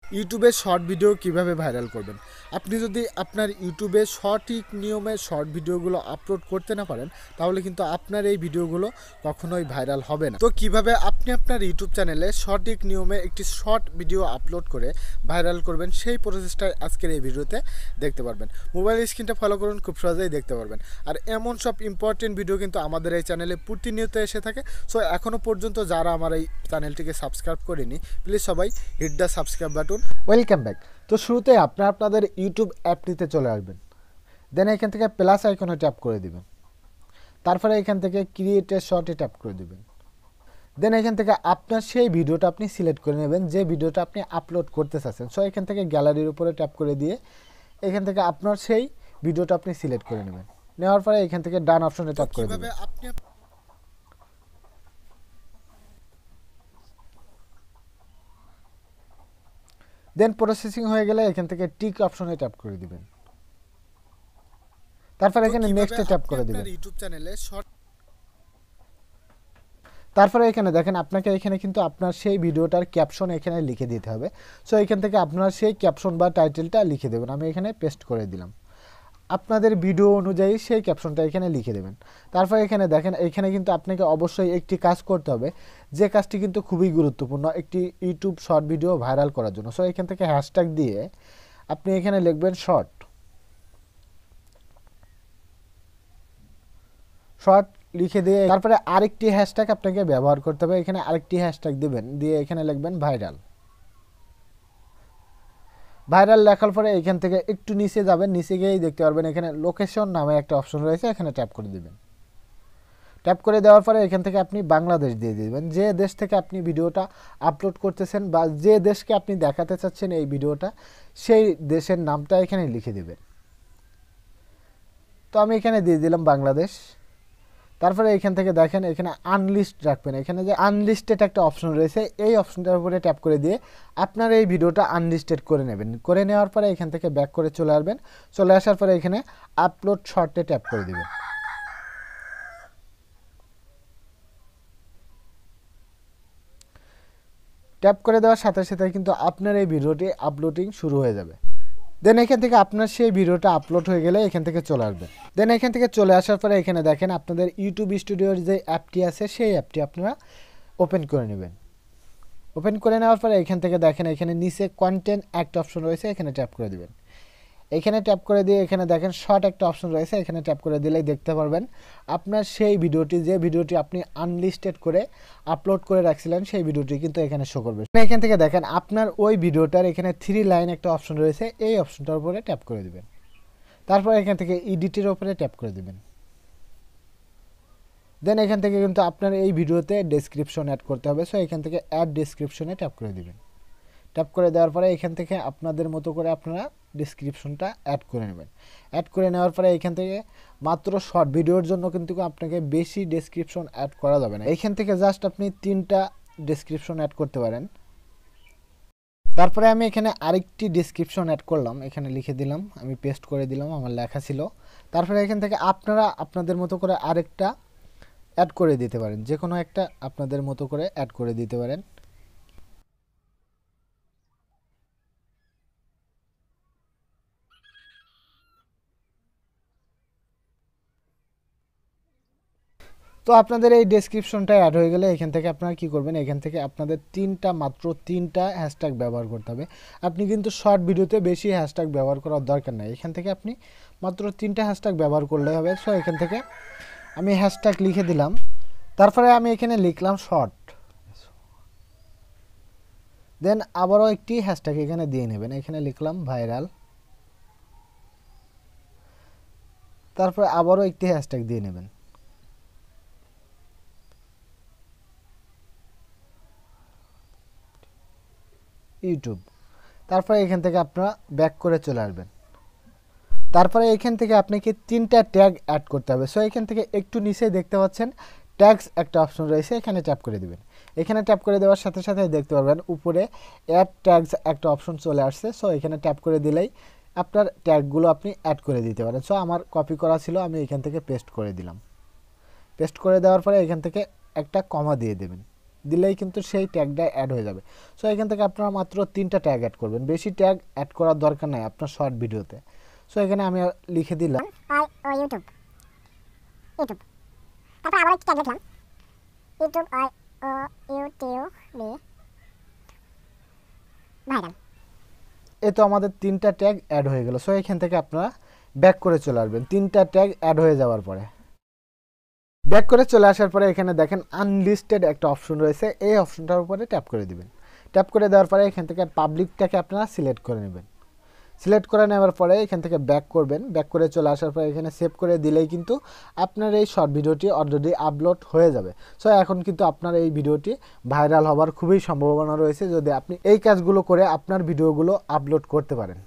ইউটিউবে short video কিভাবে viral করবেন। আপনি যদি আপনার ইউটিউবে সঠিক নিয়মে শর্ট ভিডিওগুলো আপলোড করতে না পারেন, তাহলে কিন্তু আপনার এই ভিডিওগুলো কখনোই ভাইরাল হবে না। তো কিভাবে আপনি আপনার ইউটিউব চ্যানেলে সঠিক নিয়মে একটি শর্ট ভিডিও আপলোড করে ভাইরাল করবেন, সেই প্রসেসটা আজকের এই ভিডিওতে দেখতে পারবেন। মোবাইল স্ক্রিনটা ফলো করুন, খুব সহজেই দেখতে পারবেন। আর এমন সব ইম্পর্টেন্ট ভিডিও কিন্তু আমাদের এই চ্যানেলে প্রতিনিয়ত এসে থাকে। সো এখনও পর্যন্ত যারা আমার এই চ্যানেলটিকে সাবস্ক্রাইব করেনি, প্লিজ সবাই hit the subscribe button. Welcome back. তো শুরুতে আপনাদের ইউটিউব অ্যাপটিতে চলে আসবেন। দেন এখান থেকে প্লাস আইকনে ট্যাপ করে দিবেন। তারপরে এখান থেকে ক্রিয়েট এ শর্টে ট্যাপ করে দিবেন। দেন এখান থেকে আপনার সেই ভিডিওটা আপনি সিলেক্ট করে নেবেন, যে ভিডিওটা আপনি আপলোড করতে চাচ্ছেন। সো এখান থেকে গ্যালারির উপরে ট্যাপ করে দিয়ে এখান থেকে আপনার সেই ভিডিওটা আপনি সিলেক্ট করে নেবেন। নেওয়ার পরে এখান থেকে ডান অপশনে ট্যাপ করে দিবেন। দেন প্রসেসিং হয়ে গেলে এখান থেকে টিক অপশনে ট্যাপ করে দিবেন। তারপর এখানে নেক্সটে ট্যাপ করে দিবেন। ইউটিউব চ্যানেলে শর্ট, তারপরে এখানে দেখেন আপনাকে এখানে কিন্তু আপনার সেই ভিডিওটার ক্যাপশন এখানে লিখে দিতে হবে। সো এখান থেকে আপনার সেই ক্যাপশন বা টাইটেলটা লিখে দেবেন। আমি এখানে পেস্ট করে দিলাম। আপনাদের ভিডিও অনুযায়ী সেই ক্যাপশনটা এখানে লিখে দেবেন। তারপর এখানে দেখেন এখানে কিন্তু আপনাকে অবশ্যই একটি কাজ করতে হবে, যে কাজটি কিন্তু খুবই গুরুত্বপূর্ণ একটি ইউটিউব শর্ট ভিডিও ভাইরাল করার জন্য। সো এখান থেকে হ্যাশট্যাগ দিয়ে আপনি এখানে লিখবেন শর্ট লিখে দিয়ে তারপরে আরেকটি হ্যাশট্যাগ আপনাকে ব্যবহার করতে হবে। এখানে আরেকটি হ্যাশট্যাগ দিবেন, দিয়ে এখানে লিখবেন ভাইরাল লেখার পরে এখান থেকে একটু নিচে যাবেন। নিচে গিয়েই দেখতে পারবেন এখানে লোকেশন নামে একটা অপশন রয়েছে, এখানে ট্যাপ করে দিবেন। ট্যাপ করে দেওয়ার পরে এখান থেকে আপনি বাংলাদেশ দিয়ে দিবেন। যে দেশ থেকে আপনি ভিডিওটা আপলোড করতেছেন বা যে দেশকে আপনি দেখাতে চাচ্ছেন এই ভিডিওটা, সেই দেশের নামটা এখানে লিখে দিবেন। তো আমি এখানে দিয়ে দিলাম বাংলাদেশ। তারপরে এখান থেকে দেখেন এখানে আনলিস্ট রাখবেন। এখানে যে আনলিস্টেড একটা অপশন রয়েছে, এই অপশনটার উপরে ট্যাপ করে দিয়ে আপনার এই ভিডিওটা আনলিস্টেড করে নেবেন। করে নেওয়ার পরে এখান থেকে ব্যাক করে চলে আসবেন। চলে আসার পরে এখানে আপলোড শর্টে ট্যাপ করে দিবেন। ট্যাপ করে দেওয়ার সাথে সাথে কিন্তু আপনার এই ভিডিওটি আপলোডিং শুরু হয়ে যাবে। দেন এখান থেকে আপনার সেই ভিডিওটা আপলোড হয়ে গেলে এখান থেকে চলে আসবে। দেন এখান থেকে চলে আসার পরে এখানে দেখেন আপনাদের ইউটিউব স্টুডিওর যে অ্যাপটি আছে, সেই অ্যাপটি আপনারা ওপেন করে নেবেন। ওপেন করে নেওয়ার পরে এখান থেকে দেখেন এখানে নিচে কন্টেন্ট একটা অপশন রয়েছে, এখানে ট্যাপ করে দিবেন। এখানে ট্যাপ করে দিয়ে এখানে দেখেন শর্ট একটা অপশন রয়েছে, এখানে ট্যাপ করে দিলেই দেখতে পারবেন আপনার সেই ভিডিওটি, যে ভিডিওটি আপনি আনলিস্টেড করে আপলোড করে রাখছিলেন, সেই ভিডিওটি কিন্তু এখানে শো করবে। এখান থেকে দেখেন আপনার ওই ভিডিওটার এখানে 3 লাইন একটা অপশন রয়েছে, এই অপশনটার উপরে ট্যাপ করে দিবেন। তারপর এখান থেকে এডিটের উপরে ট্যাপ করে দিবেন। দেন এখান থেকে কিন্তু আপনার এই ভিডিওতে ডেসক্রিপশন অ্যাড করতে হবে। সো এখান থেকে অ্যাড ডেসক্রিপশনে ট্যাপ করে দিবেন। ট্যাপ করে দেওয়ার পরে এখান থেকে আপনাদের মতো করে আপনারা ডেসক্রিপশনটা অ্যাড করে নেবেন। অ্যাড করে নেওয়ার পরে এখান থেকে মাত্র শর্ট ভিডিওর জন্য কিন্তু আপনাকে বেশি ডেসক্রিপশন অ্যাড করা যাবে না। এখান থেকে জাস্ট আপনি 3টা ডেসক্রিপশন অ্যাড করতে পারেন। তারপরে আমি এখানে আরেকটি ডেসক্রিপশন অ্যাড করলাম, এখানে লিখে দিলাম, আমি পেস্ট করে দিলাম, আমার লেখা ছিল। তারপরে এখান থেকে আপনারা আপনাদের মতো করে আরেকটা অ্যাড করে দিতে পারেন, যে কোনো একটা আপনাদের মতো করে অ্যাড করে দিতে পারেন। তো আপনাদের এই ডেসক্রিপশনটা অ্যাড হয়ে গেলে এখান থেকে আপনারা কী করবেন, এখান থেকে আপনাদের মাত্র তিনটা হ্যাশট্যাগ ব্যবহার করতে হবে। আপনি কিন্তু শর্ট ভিডিওতে বেশি হ্যাশট্যাগ ব্যবহার করার দরকার নেই। এখান থেকে আপনি মাত্র 3টা হ্যাশট্যাগ ব্যবহার করলে হবে। সো এখান থেকে আমি হ্যাশট্যাগ লিখে দিলাম। তারপরে আমি এখানে লিখলাম শর্ট। দেন আবারও একটি হ্যাশট্যাগ এখানে দিয়ে নেবেন, এখানে লিখলাম ভাইরাল। তারপরে আবারও একটি হ্যাশট্যাগ দিয়ে নেবেন, ইউটিউব। তারপরে এখান থেকে আপনারা ব্যাক করে চলে আসবেন। তারপরে এখান থেকে আপনাকে 3টা ট্যাগ অ্যাড করতে হবে। সো এখান থেকে একটু নিচে দেখতে পাচ্ছেন ট্যাগস একটা অপশন রয়েছে, এখানে ট্যাপ করে দিবেন। এখানে ট্যাপ করে দেওয়ার সাথে সাথে দেখতে পারবেন উপরে অ্যাড ট্যাগস একটা অপশন চলে আসছে। সো এখানে ট্যাপ করে দিলেই আপনার ট্যাগগুলো আপনি অ্যাড করে দিতে পারেন। সো আমার কপি করা ছিল, আমি এখান থেকে পেস্ট করে দিলাম। পেস্ট করে দেওয়ার পরে এখান থেকে একটা কমা দিয়ে দেবেন। দিলেই কিন্তু সেই ট্যাগটা অ্যাড হয়ে যাবে। সো এখান থেকে আপনারা মাত্র 3টা ট্যাগ অ্যাড করবেন, বেশি ট্যাগ অ্যাড করার দরকার নাই আপনার শর্ট ভিডিওতে। সো এখানে আমি লিখে দিলাম ইউটিউব ইউটিউব, তারপর আবার একটা ট্যাগ লিখলাম ইউটিউব ইউটিউবে ভাইরাল। এই তো আমাদের 3টা ট্যাগ অ্যাড হয়ে গেল। সো এখান থেকে আপনারা ব্যাক করে চলে আসবেন 3টা ট্যাগ অ্যাড হয়ে যাওয়ার পরে। ব্যাক করে চলে আসার পরে এখানে দেখেন আনলিস্টেড একটা অপশন রয়েছে, এই অপশনটার উপরে ট্যাপ করে দিবেন। ট্যাপ করে দেওয়ার পরে এখান থেকে পাবলিকটাকে আপনারা সিলেক্ট করে নেবেন। সিলেক্ট করে নেওয়ার পরে এখান থেকে ব্যাক করবেন। ব্যাক করে চলে আসার পরে এখানে সেভ করে দিলেই কিন্তু আপনার এই শর্ট ভিডিওটি অলরেডি আপলোড হয়ে যাবে। সো এখন কিন্তু আপনার এই ভিডিওটি ভাইরাল হওয়ার খুবই সম্ভাবনা রয়েছে যদি আপনি এই কাজগুলো করে আপনার ভিডিওগুলো আপলোড করতে পারেন।